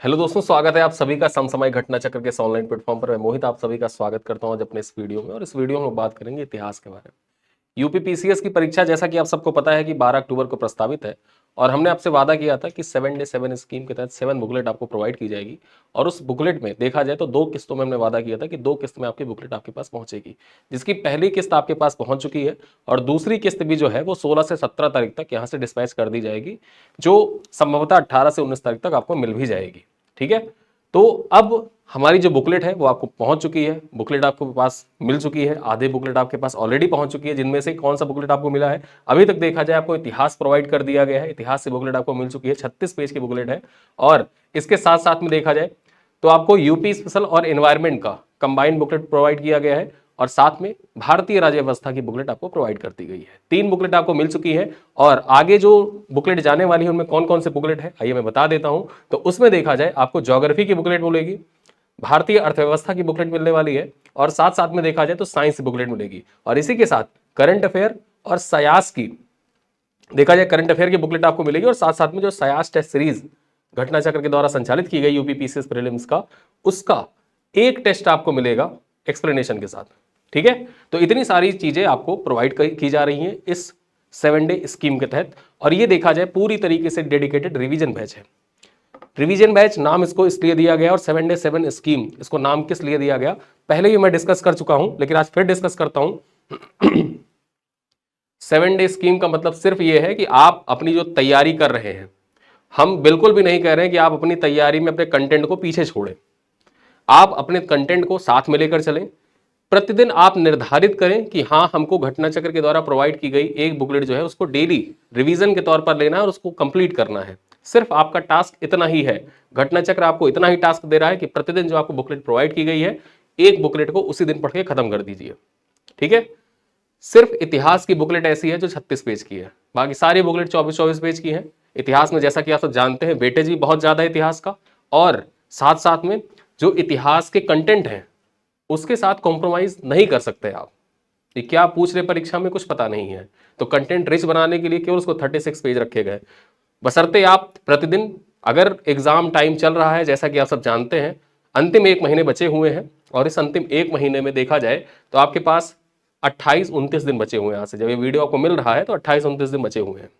Hello दोस्तों, स्वागत है आप सभी का समसामयिक घटना चक्र के ऑनलाइन प्लेटफॉर्म पर। मैं मोहित आप सभी का स्वागत करता हूं आज अपने इस वीडियो में। और इस वीडियो में हम बात करेंगे इतिहास के बारे में। यूपीपीसीएस की परीक्षा जैसा कि आप सबको पता है कि 12 अक्टूबर को प्रस्तावित है। और हमने आपसे वादा किया था कि 7 डे 7 स्कीम के तहत 7 बुकलेट आपको प्रोवाइड की जाएगी। और उस बुकलेट में देखा जाए तो 2 किस्तों में हमने वादा किया था कि 2 किस्त में आपकी बुकलेट आपके पास पहुंचेगी, जिसकी पहली किस्त आपके पास पहुंच चुकी है। और दूसरी किस्त भी जो है वो 16 से 17 तारीख तक यहाँ से डिस्पैच कर दी जाएगी, जो संभवतः 18 से 19 तारीख तक आपको मिल भी जाएगी। ठीक है, तो अब हमारी जो बुकलेट है वो आपको पहुंच चुकी है। बुकलेट आपको पास मिल चुकी है, आधे बुकलेट आपके पास ऑलरेडी पहुंच चुकी है। जिनमें से कौन सा बुकलेट आपको मिला है, अभी तक देखा जाए आपको इतिहास प्रोवाइड कर दिया गया है। इतिहास से बुकलेट आपको मिल चुकी है, 36 पेज की बुकलेट है। और इसके साथ साथ में देखा जाए तो आपको यूपी स्पेशल और एनवायरमेंट का कंबाइंड बुकलेट प्रोवाइड किया गया है। और साथ में भारतीय राज्य व्यवस्था की बुकलेट आपको प्रोवाइड कर दी गई है। 3 बुकलेट आपको मिल चुकी है। और आगे जो बुकलेट जाने वाली है उनमें कौन कौन से बुकलेट है आइए मैं बता देता हूं। तो उसमें देखा जाए आपको ज्योग्राफी की बुकलेट मिलेगी, भारतीय अर्थव्यवस्था की बुकलेट मिलने वाली है, और साथ साथ में देखा जाए तो साइंस की बुकलेट मिलेगी। और इसी के साथ करंट अफेयर और सयास की देखा जाए करंट अफेयर की बुकलेट आपको मिलेगी। और साथ साथ में जो सयास टेस्ट सीरीज घटना चक्र के द्वारा संचालित की गई यूपीपीसीएस प्रीलिम्स का, उसका एक टेस्ट आपको मिलेगा एक्सप्लेनेशन के साथ। ठीक है, तो इतनी सारी चीजें आपको प्रोवाइड की जा रही हैं इस 7 डे स्कीम के तहत। और ये देखा जाए पूरी तरीके से डेडिकेटेड रिवीजन बैच है। रिवीजन बैच नाम इसको इसलिए दिया गया, और 7 डे 7 स्कीम इसको नाम किस लिए दिया गया पहले ही मैं डिस्कस कर चुका हूं, लेकिन आज फिर डिस्कस करता हूं। 7 डे स्कीम का मतलब सिर्फ ये है कि आप अपनी जो तैयारी कर रहे हैं, हम बिल्कुल भी नहीं कह रहे हैं कि आप अपनी तैयारी में अपने कंटेंट को पीछे छोड़ें। आप अपने कंटेंट को साथ में लेकर चलें। प्रतिदिन आप निर्धारित करें कि हाँ, हमको घटना चक्र के द्वारा प्रोवाइड की गई एक बुकलेट जो है उसको डेली रिवीजन के तौर पर लेना है और उसको कंप्लीट करना है। सिर्फ आपका टास्क इतना ही है। घटना चक्र आपको इतना ही टास्क दे रहा है कि प्रतिदिन जो आपको बुकलेट प्रोवाइड की गई है, एक बुकलेट को उसी दिन पढ़ के खत्म कर दीजिए। ठीक है, सिर्फ इतिहास की बुकलेट ऐसी है जो 36 पेज की है, बाकी सारी बुकलेट 24-24 पेज की है। इतिहास में जैसा कि आप सब जानते हैं वेटेज भी बहुत ज्यादा है इतिहास का, और साथ साथ में जो इतिहास के कंटेंट हैं उसके साथ कॉम्प्रोमाइज नहीं कर सकते आप। ये क्या पूछ रहे परीक्षा में कुछ पता नहीं है, तो कंटेंट रिच बनाने के लिए केवल उसको 36 पेज रखे गए। बशर्ते आप प्रतिदिन, अगर एग्जाम टाइम चल रहा है जैसा कि आप सब जानते हैं, अंतिम 1 महीने बचे हुए हैं, और इस अंतिम 1 महीने में देखा जाए तो आपके पास 28-29 दिन बचे हुए हैं। यहाँ से जब ये वीडियो आपको मिल रहा है तो 28-29 दिन बचे हुए हैं।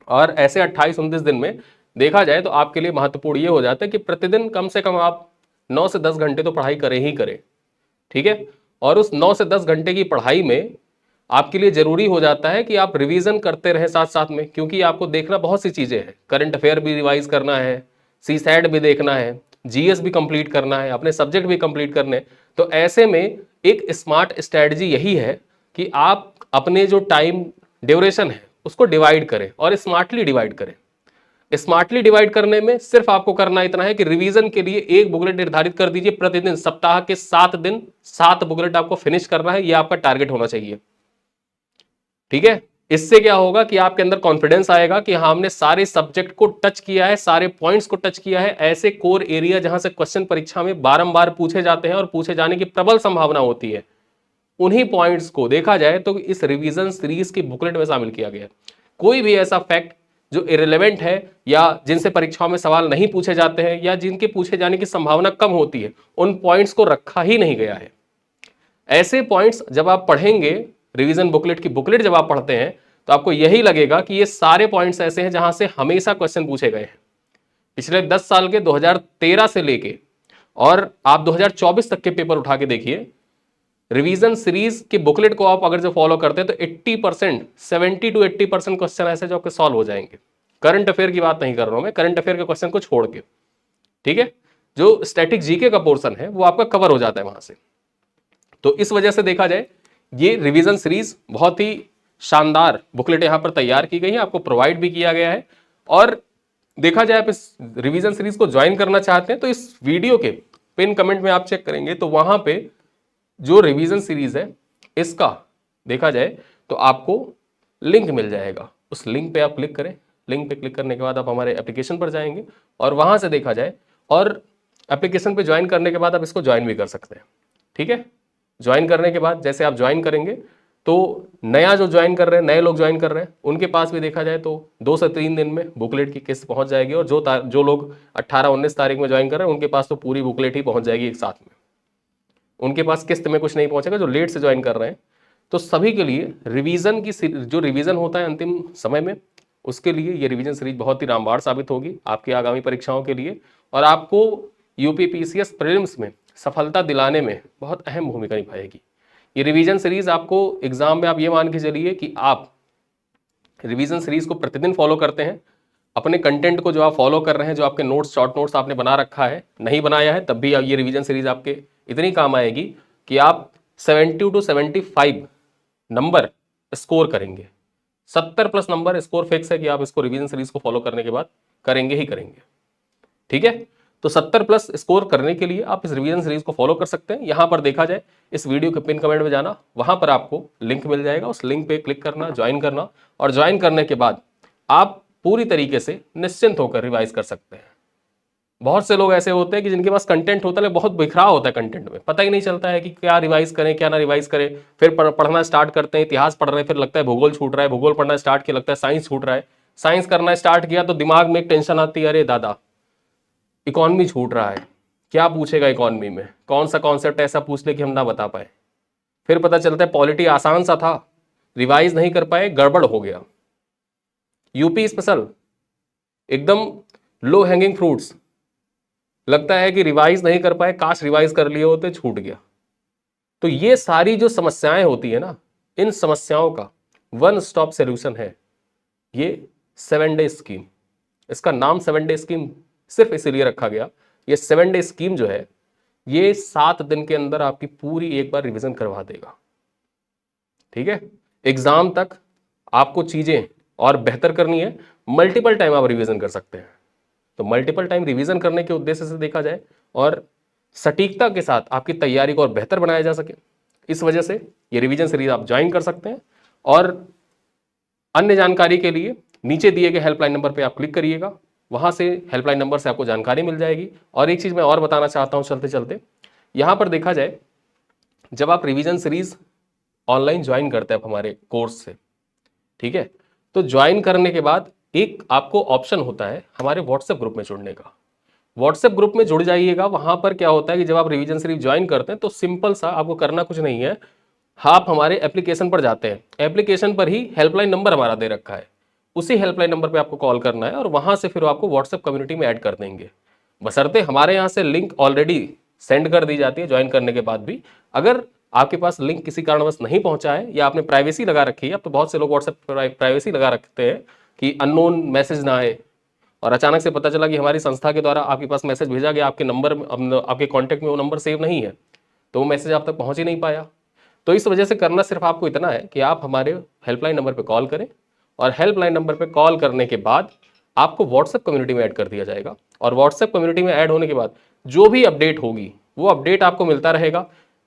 और ऐसे 28-29 दिन में देखा जाए तो आपके लिए महत्वपूर्ण ये हो जाता है कि प्रतिदिन कम से कम आप 9 से 10 घंटे तो पढ़ाई करें ही करें। ठीक है, और उस 9 से 10 घंटे की पढ़ाई में आपके लिए जरूरी हो जाता है कि आप रिवीजन करते रहें साथ साथ में, क्योंकि आपको देखना बहुत सी चीजें हैं। करंट अफेयर भी रिवाइज करना है, सीसैट भी देखना है, जीएस भी कंप्लीट करना है, अपने सब्जेक्ट भी कंप्लीट करने। तो ऐसे में एक स्मार्ट स्ट्रेटजी यही है कि आप अपने जो टाइम ड्यूरेशन है उसको डिवाइड करें, और स्मार्टली डिवाइड करें। स्मार्टली डिवाइड करने में सिर्फ आपको करना इतना है कि रिवीजन के लिए एक बुकलेट निर्धारित कर दीजिए। प्रतिदिन सप्ताह के 7 दिन 7 बुकलेट आपको फिनिश करना है, यह आपका टारगेट होना चाहिए। ठीक है, इससे क्या होगा कि आपके अंदर कॉन्फिडेंस आएगा कि हाँ, हमने सारे सब्जेक्ट को टच किया है, सारे पॉइंट्स को टच किया है। ऐसे कोर एरिया जहां से क्वेश्चन परीक्षा में बारंबार पूछे जाते हैं और पूछे जाने की प्रबल संभावना होती है, उन्हीं पॉइंट्स को देखा जाए तो इस रिवीजन सीरीज की बुकलेट में शामिल किया गया है। कोई भी ऐसा फैक्ट जो इरेलेवेंट है, या जिनसे परीक्षाओं में सवाल नहीं पूछे जाते हैं, या जिनके पूछे जाने की संभावना कम होती है, उन पॉइंट्स को रखा ही नहीं गया है। ऐसे पॉइंट्स जब आप पढ़ेंगे, रिवीजन बुकलेट की बुकलेट जब आप पढ़ते हैं, तो आपको यही लगेगा कि ये सारे पॉइंट्स ऐसे हैं जहां से हमेशा क्वेश्चन पूछे गए हैं। पिछले 10 साल के 2013 से लेके और आप 2024 तक के पेपर उठा के देखिए, रिवीजन सीरीज की बुकलेट को आप अगर जो फॉलो करते हैं तो 80%, 70 to 80% क्वेश्चन ऐसे जो आपके सॉल्व हो जाएंगे। करंट अफेयर की बात नहीं कर रहा हूं मैं, करंट अफेयर के क्वेश्चन को छोड़ के। ठीक है, जो स्टैटिक जीके का पोर्शन है वो आपका कवर हो जाता है वहां से। तो इस वजह से देखा जाए ये रिवीजन सीरीज बहुत ही शानदार बुकलेट यहां पर तैयार की गई है, आपको प्रोवाइड भी किया गया है। और देखा जाए आप इस रिवीजन सीरीज को ज्वाइन करना चाहते हैं तो इस वीडियो के पिन कमेंट में आप चेक करेंगे तो वहां पे जो रिवीजन सीरीज है इसका देखा जाए तो आपको लिंक मिल जाएगा। उस लिंक पे आप क्लिक करें, लिंक पे क्लिक करने के बाद आप हमारे एप्लीकेशन पर जाएंगे, और वहां से देखा जाए, और एप्लीकेशन पे ज्वाइन करने के बाद आप इसको ज्वाइन भी कर सकते हैं। ठीक है, ज्वाइन करने के बाद जैसे आप ज्वाइन करेंगे तो नया जो ज्वाइन कर रहे हैं, नए लोग ज्वाइन कर रहे हैं, उनके पास भी देखा जाए तो 2 से 3 दिन में बुकलेट की किस्त पहुंच जाएगी। और जो लोग 18-19 तारीख में ज्वाइन कर रहे हैं उनके पास तो पूरी बुकलेट ही पहुंच जाएगी एक साथ में, उनके पास किस्त में कुछ नहीं पहुंचेगा जो लेट से ज्वाइन कर रहे हैं। तो सभी के लिए रिवीजन की जो रिवीजन होता है अंतिम समय में, उसके लिए ये रिवीजन सीरीज बहुत ही रामबाण साबित होगी आपकी आगामी परीक्षाओं के लिए, और आपको यूपीपीसीएस प्रीलिम्स में सफलता दिलाने में बहुत अहम भूमिका निभाएगी। ये रिवीजन सीरीज आपको एग्जाम में, आप ये मान के चलिए कि आप रिवीजन सीरीज को प्रतिदिन फॉलो करते हैं, अपने कंटेंट को जो आप फॉलो कर रहे हैं, जो आपके नोट्स, शॉर्ट नोट्स आपने बना रखा है, नहीं बनाया है तब भी ये रिवीजन सीरीज आपके इतनी काम आएगी कि आप 70 to 75 नंबर स्कोर करेंगे। 70+ नंबर स्कोर फिक्स है कि आप इसको रिवीजन सीरीज को फॉलो करने के बाद करेंगे ही करेंगे। ठीक है, तो 70+ स्कोर करने के लिए आप इस रिवीजन सीरीज को फॉलो कर सकते हैं। यहां पर देखा जाए, इस वीडियो के पिन कमेंट में जाना, वहां पर आपको लिंक मिल जाएगा, उस लिंक पे क्लिक करना, ज्वाइन करना, और ज्वाइन करने के बाद आप पूरी तरीके से निश्चिंत होकर रिवाइज कर सकते हैं। बहुत से लोग ऐसे होते हैं कि जिनके पास कंटेंट होता है लेकिन बहुत बिखराव होता है कंटेंट में, पता ही नहीं चलता है कि क्या रिवाइज करें क्या ना रिवाइज करें। फिर पढ़ना स्टार्ट करते हैं, इतिहास पढ़ रहे हैं, फिर लगता है भूगोल छूट रहा है, भूगोल पढ़ना स्टार्ट किया लगता है साइंस छूट रहा है, साइंस करना स्टार्ट किया तो दिमाग में एक टेंशन आती है, अरे दादा इकोनॉमी छूट रहा है, क्या पूछेगा इकोनॉमी में, कौन सा कॉन्सेप्ट ऐसा पूछ ले कि हम ना बता पाए। फिर पता चलता है पॉलिटी आसान सा था, रिवाइज नहीं कर पाए, गड़बड़ हो गया। यूपी स्पेशल एकदम लो हैंगिंग फ्रूट्स, लगता है कि रिवाइज नहीं कर पाए, काश रिवाइज कर लिए होते, छूट गया। तो ये सारी जो समस्याएं होती है ना, इन समस्याओं का वन स्टॉप सॉल्यूशन है ये 7 डे स्कीम। इसका नाम 7 डे स्कीम सिर्फ इसीलिए रखा गया, ये 7 डे स्कीम जो है ये 7 दिन के अंदर आपकी पूरी एक बार रिवीजन करवा देगा। ठीक है, एग्जाम तक आपको चीजें और बेहतर करनी है, मल्टीपल टाइम आप रिवीजन कर सकते हैं। तो मल्टीपल टाइम रिवीजन करने के उद्देश्य से देखा जाए और सटीकता के साथ आपकी तैयारी को और बेहतर बनाया जा सके, इस वजह से ये रिवीजन सीरीज आप ज्वाइन कर सकते हैं। और अन्य जानकारी के लिए नीचे दिए गए हेल्पलाइन नंबर पे आप क्लिक करिएगा, वहां से हेल्पलाइन नंबर से आपको जानकारी मिल जाएगी। और एक चीज मैं और बताना चाहता हूं चलते चलते, यहां पर देखा जाए, जब आप रिवीजन सीरीज ऑनलाइन ज्वाइन करते हैं आप हमारे कोर्स से, ठीक है, तो ज्वाइन करने के बाद एक आपको ऑप्शन होता है हमारे व्हाट्सएप ग्रुप में जुड़ने का। व्हाट्सएप ग्रुप में जुड़ जाइएगा। वहां पर क्या होता है कि जब आप रिवीजन सीरीज ज्वाइन करते हैं तो सिंपल सा आपको करना कुछ नहीं है, आप हमारे एप्लीकेशन पर जाते हैं, एप्लीकेशन पर ही हेल्पलाइन नंबर हमारा दे रखा है, उसी हेल्पलाइन नंबर पे आपको कॉल करना है और वहां से फिर आपको व्हाट्सएप कम्युनिटी में ऐड कर देंगे। बशर्ते हमारे यहाँ से लिंक ऑलरेडी सेंड कर दी जाती है ज्वाइन करने के बाद भी। अगर आपके पास लिंक किसी कारणवश नहीं पहुंचा है या आपने प्राइवेसी लगा रखी है, अब तो बहुत से लोग व्हाट्सएप प्राइवेसी लगा रखते हैं कि अननोन मैसेज ना आए, और अचानक से पता चला कि हमारी संस्था के द्वारा आपके पास मैसेज भेजा गया, आपके नंबर, आपके कॉन्टैक्ट में वो नंबर सेव नहीं है, तो वो मैसेज आप तक पहुंच ही नहीं पाया। तो इस वजह से करना सिर्फ आपको इतना है कि आप हमारे हेल्पलाइन नंबर पर कॉल करें, और हेल्पलाइन नंबर पर कॉल करने के बाद आपको व्हाट्सएप कम्युनिटी में ऐड कर दिया जाएगा। और व्हाट्सएप कम्युनिटी में ऐड होने के बाद जो भी अपडेट होगी वो अपडेट आपको मिलता रहेगा।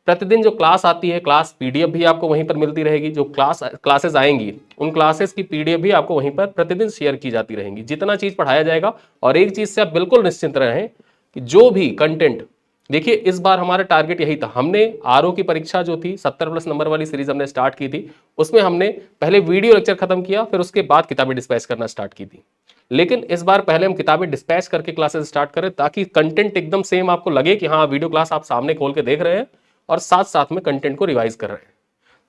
प्रतिदिन जो क्लास आती है, क्लास पीडीएफ भी आपको वहीं पर मिलती रहेगी। जो क्लासेस आएंगी उन क्लासेस की पीडीएफ भी आपको वहीं पर प्रतिदिन शेयर की जाती रहेंगी, जितना चीज पढ़ाया जाएगा। और एक चीज से आप बिल्कुल निश्चिंत रहें कि जो भी कंटेंट, देखिए इस बार हमारा टारगेट यही था, हमने आरओ की परीक्षा जो थी 70+ नंबर वाली सीरीज हमने स्टार्ट की थी, उसमें हमने पहले वीडियो लेक्चर खत्म किया, फिर उसके बाद किताबें डिस्पैच करना स्टार्ट की थी। लेकिन इस बार पहले हम किताबें डिस्पैच करके क्लासेस स्टार्ट करें, ताकि कंटेंट एकदम सेम आपको लगे कि हाँ वीडियो क्लास आप सामने खोल के देख रहे हैं और साथ साथ में कंटेंट को रिवाइज कर रहे हैं,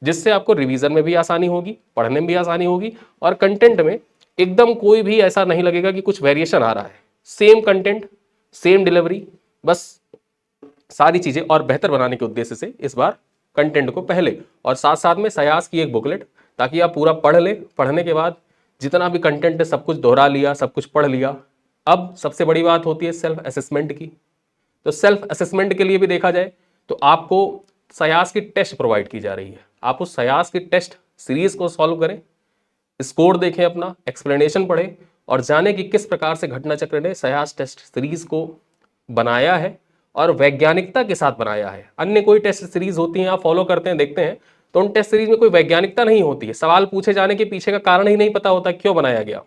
जिससे आपको रिवीजन में भी आसानी होगी, पढ़ने में भी आसानी होगी, और कंटेंट में एकदम कोई भी ऐसा नहीं लगेगा कि कुछ वेरिएशन आ रहा है। सेम कंटेंट, सेम डिलीवरी, बस सारी चीजें और बेहतर बनाने के उद्देश्य से इस बार कंटेंट को पहले और साथ साथ में सयास की एक बुकलेट, ताकि आप पूरा पढ़ ले, पढ़ने के बाद जितना भी कंटेंट है सब कुछ दोहरा लिया, सब कुछ पढ़ लिया। अब सबसे बड़ी बात होती है सेल्फ असेसमेंट की। तो सेल्फ असेसमेंट के लिए भी देखा जाए तो आपको सयास की टेस्ट प्रोवाइड की जा रही है। आप उस सयास की टेस्ट सीरीज को सॉल्व करें, स्कोर देखें, अपना एक्सप्लेनेशन पढ़ें और जाने कि किस प्रकार से घटना चक्र ने सयास टेस्ट सीरीज को बनाया है और वैज्ञानिकता के साथ बनाया है। अन्य कोई टेस्ट सीरीज होती हैं, आप फॉलो करते हैं, देखते हैं, तो उन टेस्ट सीरीज में कोई वैज्ञानिकता नहीं होती है, सवाल पूछे जाने के पीछे का कारण ही नहीं पता होता क्यों बनाया गया।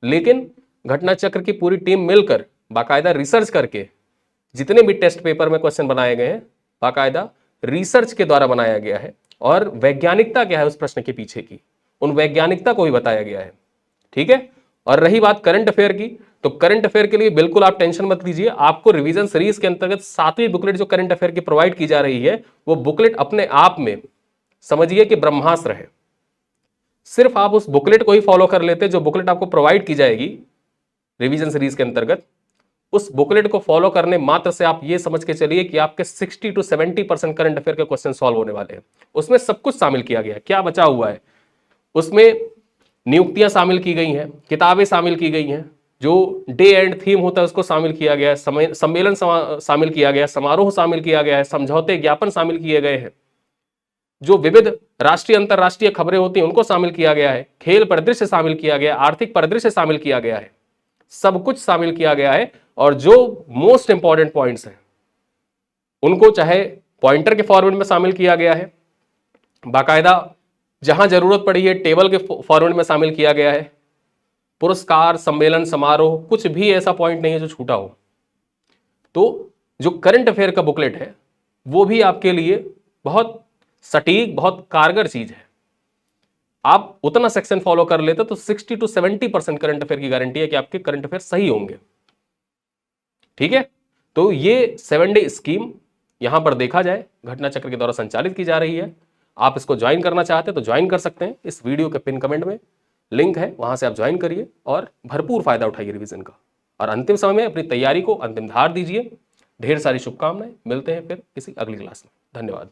लेकिन घटना चक्र की पूरी टीम मिलकर बाकायदा रिसर्च करके, जितने भी टेस्ट पेपर में क्वेश्चन बनाए गए हैं बाकायदा रिसर्च के द्वारा बनाया गया है, और वैज्ञानिकता क्या है उस प्रश्न के पीछे की, उन वैज्ञानिकता को भी बताया गया है। ठीक है। और रही बात करंट अफेयर की, तो करंट अफेयर के लिए बिल्कुल आप टेंशन मत लीजिए, आपको रिवीजन सीरीज के अंतर्गत 7वीं बुकलेट जो करंट अफेयर की प्रोवाइड की जा रही है, वो बुकलेट अपने आप में समझिए कि ब्रह्मास्त्र है। सिर्फ आप उस बुकलेट को ही फॉलो कर लेते, जो बुकलेट आपको प्रोवाइड की जाएगी रिवीजन सीरीज के अंतर्गत, उस बुकलेट को फॉलो करने मात्र से आप ये समझ के चलिए कि आपके 60 to 70% करंट अफेयर के क्वेश्चन सॉल्व होने वाले हैं। उसमें सब कुछ शामिल किया गया है, क्या बचा हुआ है उसमें, नियुक्तियां शामिल की गई हैं, किताबें शामिल की गई हैं, जो डे एंड थीम होता है उसको शामिल किया गया है, सम्मेलन शामिल किया गया है, समारोह शामिल किया गया है, समझौते ज्ञापन शामिल किए गए हैं, जो विविध राष्ट्रीय अंतरराष्ट्रीय खबरें होती हैं उनको शामिल किया गया है, खेल परिदृश्य शामिल किया गया है, आर्थिक परिदृश्य शामिल किया गया है, सब कुछ शामिल किया गया है। और जो मोस्ट इंपॉर्टेंट पॉइंट्स हैं उनको चाहे पॉइंटर के फॉर्मेट में शामिल किया गया है, बाकायदा जहां जरूरत पड़ी है टेबल के फॉर्मेट में शामिल किया गया है, पुरस्कार सम्मेलन समारोह कुछ भी ऐसा पॉइंट नहीं है जो छूटा हो। तो जो करंट अफेयर का बुकलेट है वो भी आपके लिए बहुत सटीक, बहुत कारगर चीज है। आप उतना सेक्शन फॉलो कर लेते तो 60 to 70% करंट अफेयर की गारंटी है कि आपके करंट अफेयर सही होंगे। ठीक है। तो ये 7 डे स्कीम यहां पर देखा जाए घटना चक्र के द्वारा संचालित की जा रही है। आप इसको ज्वाइन करना चाहते हैं तो ज्वाइन कर सकते हैं, इस वीडियो के पिन कमेंट में लिंक है, वहां से आप ज्वाइन करिए और भरपूर फायदा उठाइए रिवीजन का, और अंतिम समय में अपनी तैयारी को अंतिम धार दीजिए। ढेर सारी शुभकामनाएं, मिलते हैं फिर किसी अगली क्लास में। धन्यवाद।